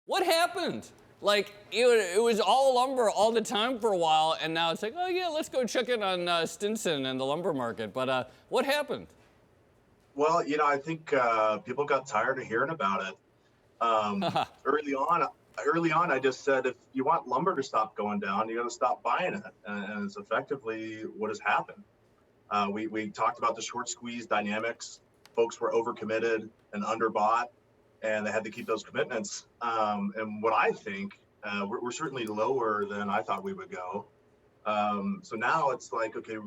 What happened? Like, it was all lumber all the time for a while, and now it's like, oh yeah, let's go check in on Stinson and the lumber market. But what happened? Well, I think people got tired of hearing about it. Um, early on, I just said, if you want lumber to stop going down, you got to stop buying it, and it's effectively what has happened. We talked about the short squeeze dynamics. Folks were overcommitted and underbought, and they had to keep those commitments. And what I think, we're certainly lower than I thought we would go. So now it's like, okay,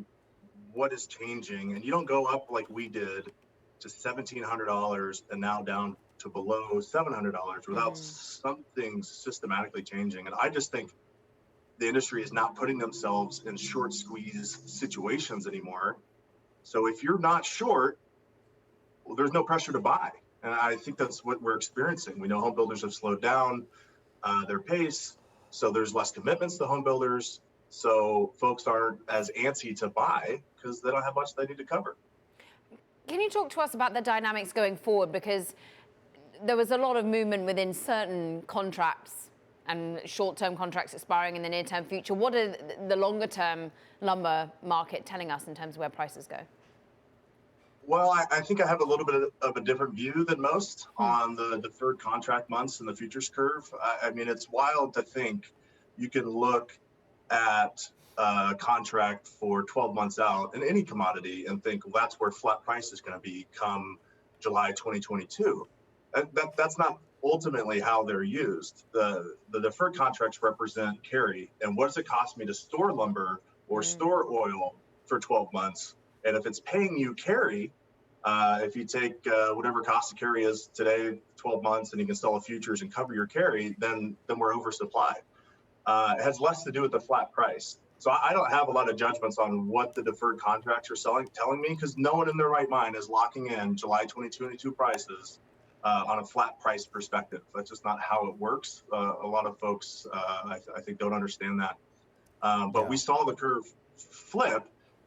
what is changing? And you don't go up like we did to $1,700 and now down to below $700 without something systematically changing. And I just think the industry is not putting themselves in short squeeze situations anymore. So if you're not short, well, there's no pressure to buy. And I think that's what we're experiencing. We know home builders have slowed down their pace. So there's less commitments to home builders. So folks aren't as antsy to buy because they don't have much they need to cover. Can you talk to us about the dynamics going forward? Because there was a lot of movement within certain contracts and short-term contracts expiring in the near-term future. What are the longer-term lumber market telling us in terms of where prices go? Well, I think I have a little bit of a different view than most on the deferred contract months and the futures curve. I mean, it's wild to think you can look at a contract for 12 months out in any commodity and think, well, that's where flat price is going to be come July 2022. That's not ultimately how they're used. The deferred contracts represent carry. And what does it cost me to store lumber or store oil for 12 months? And if it's paying you carry, if you take whatever cost of carry is today, 12 months, and you can sell a futures and cover your carry, then we're oversupplied. It has less to do with the flat price. So I don't have a lot of judgments on what the deferred contracts are telling me, because no one in their right mind is locking in July 2022 prices on a flat price perspective. That's just not how it works. A lot of folks, I think, don't understand that. But we saw the curve flip,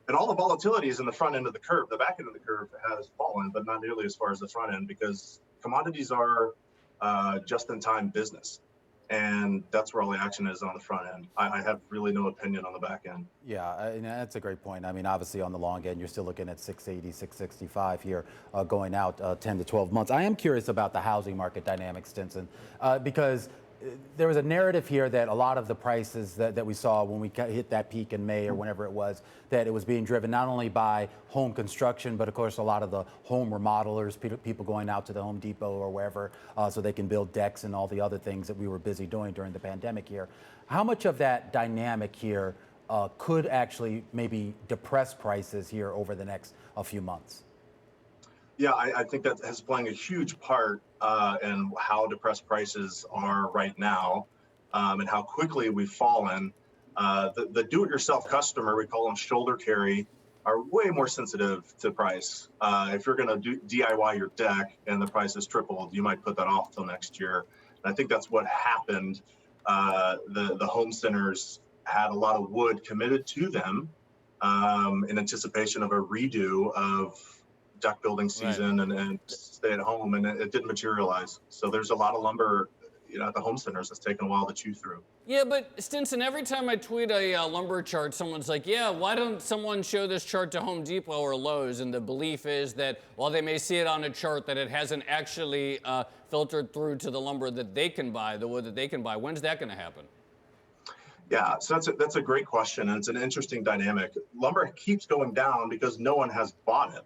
and all the volatility is in the front end of the curve. The back end of the curve has fallen, but not nearly as far as the front end, because commodities are just-in-time business. And that's where all the action is on the front end. I have really no opinion on the back end. Yeah, and that's a great point. I mean, obviously on the long end, you're still looking at 680, 665 here going out 10 to 12 months. I am curious about the housing market dynamics, Stinson, because there was a narrative here that a lot of the prices that we saw when we hit that peak in May or whenever it was, that it was being driven not only by home construction, but of course a lot of the home remodelers, people going out to the Home Depot or wherever so they can build decks and all the other things that we were busy doing during the pandemic here. How much of that dynamic here could actually maybe depress prices here over the next few months? Yeah, I think that is playing a huge part in how depressed prices are right now and how quickly we've fallen. The do-it-yourself customer, we call them shoulder carry, are way more sensitive to price. If you're going to DIY your deck and the price has tripled, you might put that off till next year. And I think that's what happened. The home centers had a lot of wood committed to them in anticipation of a redo of deck building season and stay at home, and it didn't materialize. So there's a lot of lumber, at the home centers that's taken a while to chew through. Yeah, but Stinson, every time I tweet a lumber chart, someone's like, yeah, why don't someone show this chart to Home Depot or Lowe's? And the belief is that while they may see it on a chart, that it hasn't actually filtered through to the lumber that they can buy, the wood that they can buy. When's that going to happen? Yeah, so that's a great question, and it's an interesting dynamic. Lumber keeps going down because no one has bought it.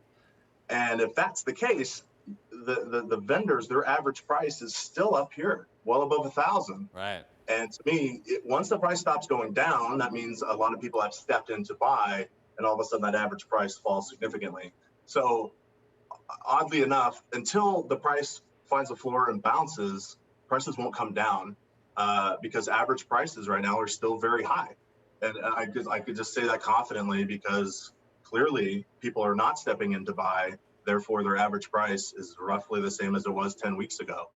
And if that's the case, the vendors, their average price is still up here, well above 1,000. Right. And to me, once the price stops going down, that means a lot of people have stepped in to buy, and all of a sudden that average price falls significantly. So oddly enough, until the price finds a floor and bounces, prices won't come down because average prices right now are still very high. And I could just say that confidently because clearly people are not stepping in to buy. Therefore, their average price is roughly the same as it was 10 weeks ago.